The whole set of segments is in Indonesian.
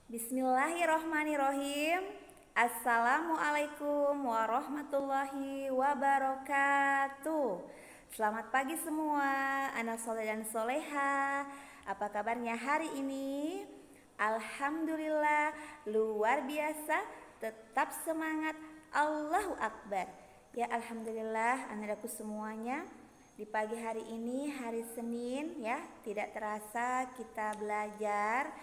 Bismillahirrohmanirrohim. Assalamualaikum warahmatullahi wabarakatuh. Selamat pagi semua anak soleh dan soleha. Apa kabarnya hari ini? Alhamdulillah luar biasa. Tetap semangat. Allahu Akbar. Ya alhamdulillah anakku semuanya. Di pagi hari ini hari Senin ya, tidak terasa kita belajar.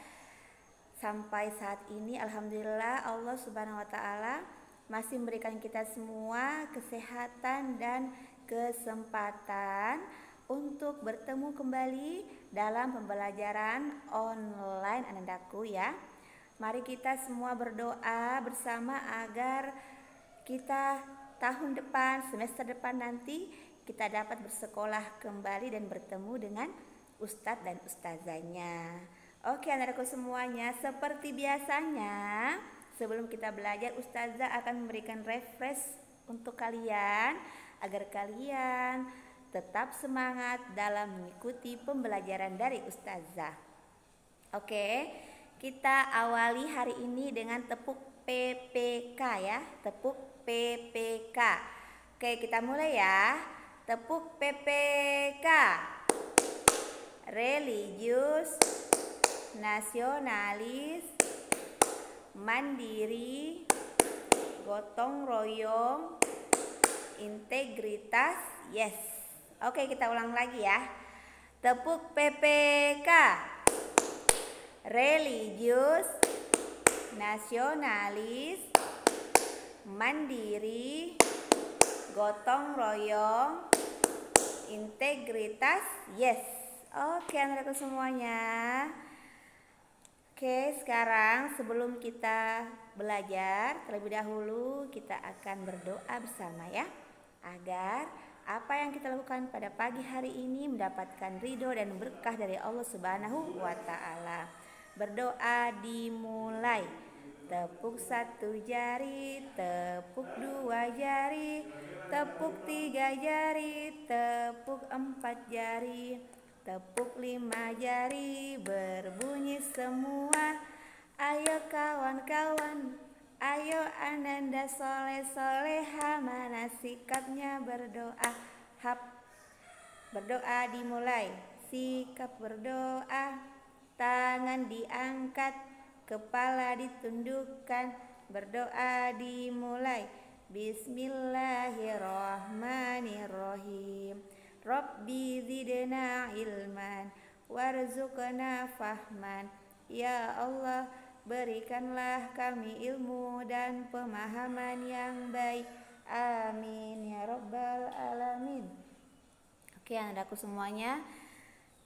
Sampai saat ini alhamdulillah Allah Subhanahu wa taala masih memberikan kita semua kesehatan dan kesempatan untuk bertemu kembali dalam pembelajaran online anandaku ya. Mari kita semua berdoa bersama agar kita tahun depan, semester depan nanti kita dapat bersekolah kembali dan bertemu dengan ustadz dan ustazahnya. Oke anak-anakku semuanya, seperti biasanya sebelum kita belajar ustazah akan memberikan refresh untuk kalian agar kalian tetap semangat dalam mengikuti pembelajaran dari ustazah. Oke, kita awali hari ini dengan tepuk PPK ya, tepuk PPK. Oke, kita mulai ya. Tepuk PPK. Religius, nasionalis, mandiri, gotong royong, integritas, yes. Oke, kita ulang lagi ya. Tepuk PPK. Religius, nasionalis, mandiri, gotong royong, integritas, yes. Oke anak-anakku semuanya. Oke, sekarang sebelum kita belajar, terlebih dahulu kita akan berdoa bersama ya, agar apa yang kita lakukan pada pagi hari ini mendapatkan ridho dan berkah dari Allah Subhanahu wa taala. Berdoa dimulai. Tepuk satu jari, tepuk dua jari, tepuk tiga jari, tepuk empat jari, tepuk 5 jari, berbunyi semua. Ayo kawan-kawan, ayo ananda soleh-soleha, mana sikapnya berdoa. Berdoa dimulai. Sikap berdoa, tangan diangkat, kepala ditundukkan. Berdoa dimulai. Bismillahirrahmanirrahim. Rabbi zidna ilman warzuqna fahman. Ya Allah, berikanlah kami ilmu dan pemahaman yang baik. Amin ya rabbal alamin. Oke anakku semuanya,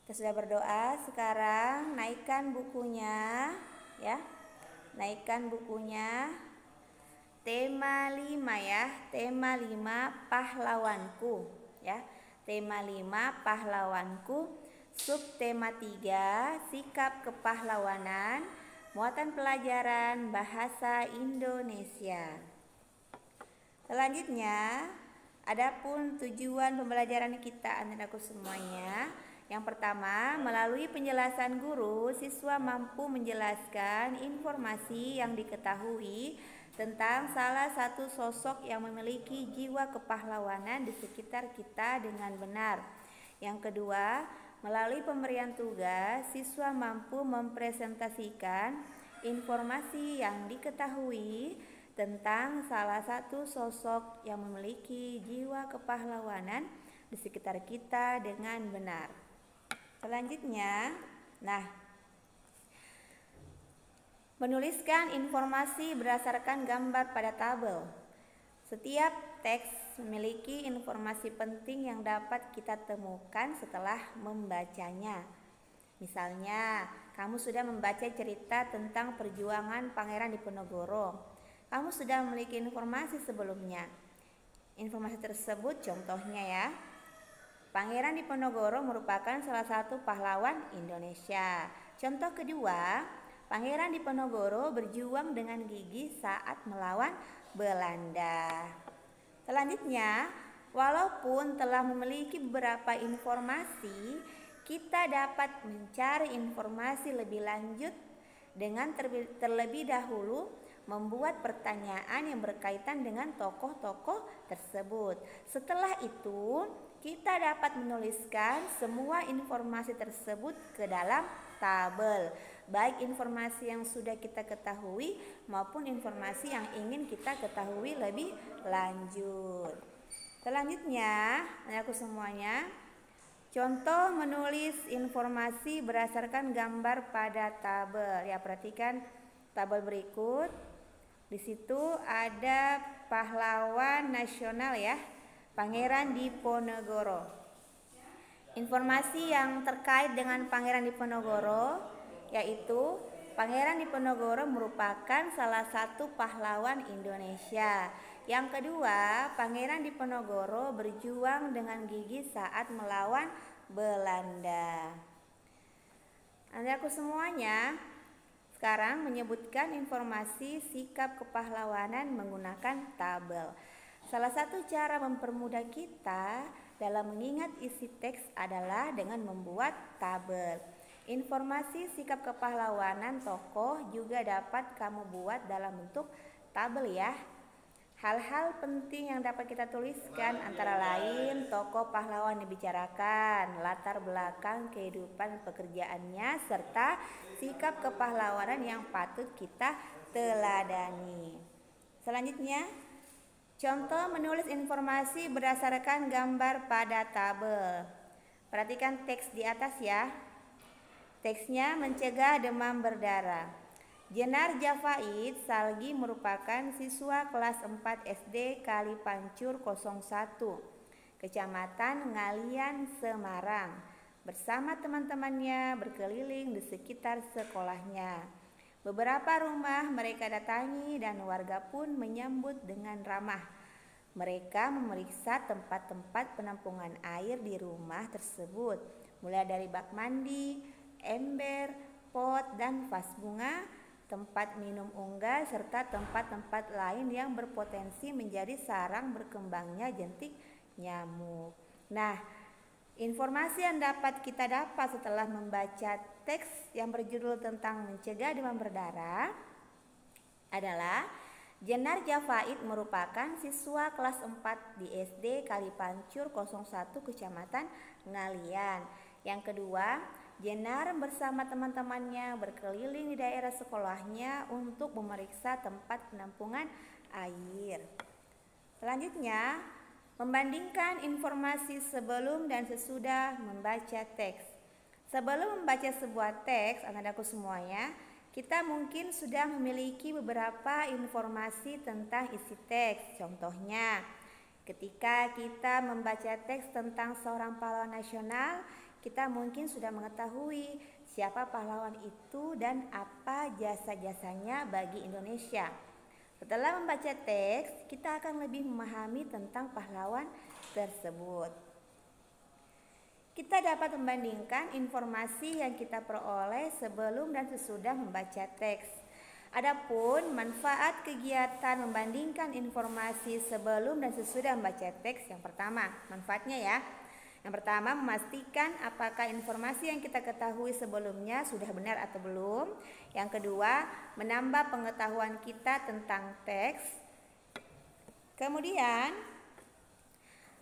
kita sudah berdoa. Sekarang naikkan bukunya ya. Naikkan bukunya. Tema 5 ya. Tema 5 pahlawanku ya. Tema 5 pahlawanku. Subtema 3 sikap kepahlawanan. Muatan pelajaran bahasa Indonesia. Selanjutnya, adapun tujuan pembelajaran kita anak-anakku semuanya. Yang pertama, melalui penjelasan guru, siswa mampu menjelaskan informasi yang diketahui tentang salah satu sosok yang memiliki jiwa kepahlawanan di sekitar kita dengan benar. Yang kedua, melalui pemberian tugas, siswa mampu mempresentasikan informasi yang diketahui tentang salah satu sosok yang memiliki jiwa kepahlawanan di sekitar kita dengan benar. Selanjutnya, menuliskan informasi berdasarkan gambar pada tabel. Setiap teks memiliki informasi penting yang dapat kita temukan setelah membacanya. Misalnya, kamu sudah membaca cerita tentang perjuangan Pangeran Diponegoro. Kamu sudah memiliki informasi sebelumnya. Informasi tersebut contohnya ya. Pangeran Diponegoro merupakan salah satu pahlawan Indonesia. Contoh kedua, Pangeran Diponegoro berjuang dengan gigih saat melawan Belanda. Selanjutnya, walaupun telah memiliki beberapa informasi, kita dapat mencari informasi lebih lanjut dengan terlebih dahulu membuat pertanyaan yang berkaitan dengan tokoh-tokoh tersebut. Setelah itu, kita dapat menuliskan semua informasi tersebut ke dalam tabel, baik informasi yang sudah kita ketahui maupun informasi yang ingin kita ketahui lebih lanjut. Selanjutnya, anak-anakku semuanya, contoh menulis informasi berdasarkan gambar pada tabel. Ya, perhatikan tabel berikut. Di situ ada pahlawan nasional ya, Pangeran Diponegoro. Informasi yang terkait dengan Pangeran Diponegoro yaitu Pangeran Diponegoro merupakan salah satu pahlawan Indonesia. Yang kedua, Pangeran Diponegoro berjuang dengan gigih saat melawan Belanda. Anak-anakku semuanya, sekarang menyebutkan informasi sikap kepahlawanan menggunakan tabel. Salah satu cara mempermudah kita dalam mengingat isi teks adalah dengan membuat tabel. Informasi sikap kepahlawanan tokoh juga dapat kamu buat dalam bentuk tabel ya. Hal-hal penting yang dapat kita tuliskan antara lain tokoh pahlawan dibicarakan, latar belakang kehidupan pekerjaannya, serta sikap kepahlawanan yang patut kita teladani. Selanjutnya, contoh menulis informasi berdasarkan gambar pada tabel. Perhatikan teks di atas ya. Teksnya mencegah demam berdarah. Jenar Javaid Salgi merupakan siswa kelas 4 SD Kalipancur 01, Kecamatan Ngalian, Semarang. Bersama teman-temannya berkeliling di sekitar sekolahnya. Beberapa rumah mereka datangi dan warga pun menyambut dengan ramah. Mereka memeriksa tempat-tempat penampungan air di rumah tersebut, mulai dari bak mandi, ember, pot, dan vas bunga, tempat minum unggas, serta tempat-tempat lain yang berpotensi menjadi sarang berkembangnya jentik nyamuk. Nah, informasi yang dapat kita dapat setelah membaca teks yang berjudul tentang mencegah demam berdarah adalah Jenar Javaid merupakan siswa kelas 4 di SD Kalipancur 01, Kecamatan Ngalian. Yang kedua, Jenar bersama teman-temannya berkeliling di daerah sekolahnya untuk memeriksa tempat penampungan air. Selanjutnya, membandingkan informasi sebelum dan sesudah membaca teks. Sebelum membaca sebuah teks, anak-anakku semuanya, kita mungkin sudah memiliki beberapa informasi tentang isi teks. Contohnya, ketika kita membaca teks tentang seorang pahlawan nasional, kita mungkin sudah mengetahui siapa pahlawan itu dan apa jasa-jasanya bagi Indonesia. Setelah membaca teks, kita akan lebih memahami tentang pahlawan tersebut. Kita dapat membandingkan informasi yang kita peroleh sebelum dan sesudah membaca teks. Adapun manfaat kegiatan membandingkan informasi sebelum dan sesudah membaca teks, yang pertama, manfaatnya ya. Yang pertama, memastikan apakah informasi yang kita ketahui sebelumnya sudah benar atau belum. Yang kedua, menambah pengetahuan kita tentang teks. Kemudian,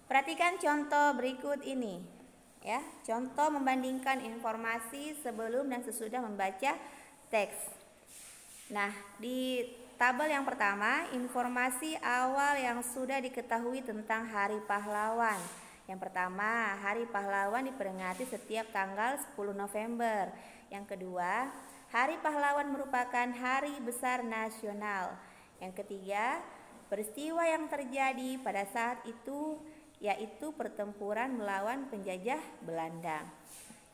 perhatikan contoh berikut ini. Ya, contoh membandingkan informasi sebelum dan sesudah membaca teks. Nah, di tabel yang pertama, informasi awal yang sudah diketahui tentang Hari Pahlawan. Yang pertama, Hari Pahlawan diperingati setiap tanggal 10 November. Yang kedua, Hari Pahlawan merupakan hari besar nasional. Yang ketiga, peristiwa yang terjadi pada saat itu yaitu pertempuran melawan penjajah Belanda.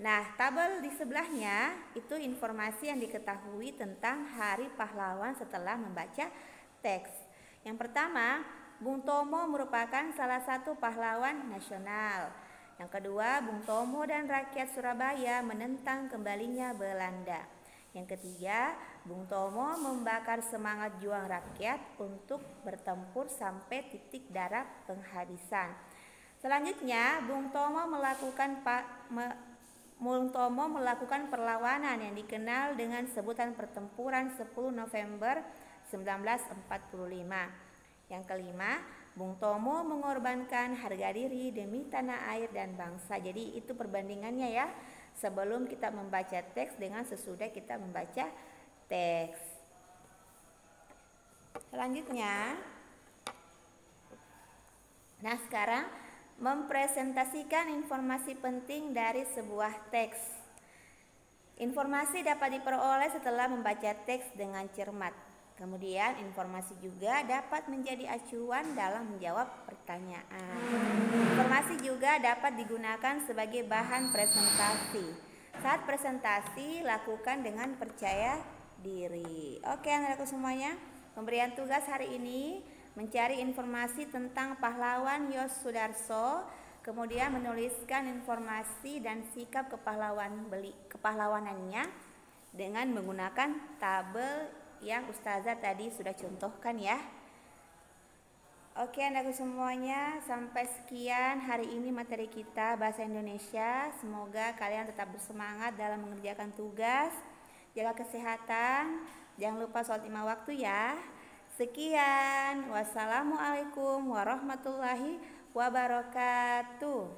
Nah, tabel di sebelahnya itu informasi yang diketahui tentang Hari Pahlawan setelah membaca teks. Yang pertama, Bung Tomo merupakan salah satu pahlawan nasional. Yang kedua, Bung Tomo dan rakyat Surabaya menentang kembalinya Belanda. Yang ketiga, Bung Tomo membakar semangat juang rakyat untuk bertempur sampai titik darah penghabisan. Selanjutnya, Bung Tomo Bung Tomo melakukan perlawanan yang dikenal dengan sebutan Pertempuran 10 November 1945. Yang kelima, Bung Tomo mengorbankan harga diri demi tanah air dan bangsa. Jadi itu perbandingannya ya, sebelum kita membaca teks dengan sesudah kita membaca teks. Selanjutnya, nah sekarang mempresentasikan informasi penting dari sebuah teks. Informasi dapat diperoleh setelah membaca teks dengan cermat. Kemudian informasi juga dapat menjadi acuan dalam menjawab pertanyaan. Informasi juga dapat digunakan sebagai bahan presentasi. Saat presentasi, lakukan dengan percaya diri. Oke anak-anakku semuanya, pemberian tugas hari ini mencari informasi tentang pahlawan Yosudarso, kemudian menuliskan informasi dan sikap kepahlawanannya dengan menggunakan tabel yang Ustazah tadi sudah contohkan ya. Oke anak-anakku semuanya, sampai sekian hari ini materi kita bahasa Indonesia. Semoga kalian tetap bersemangat dalam mengerjakan tugas, jaga kesehatan, jangan lupa sholat 5 waktu ya. Sekian, wassalamualaikum warahmatullahi wabarakatuh.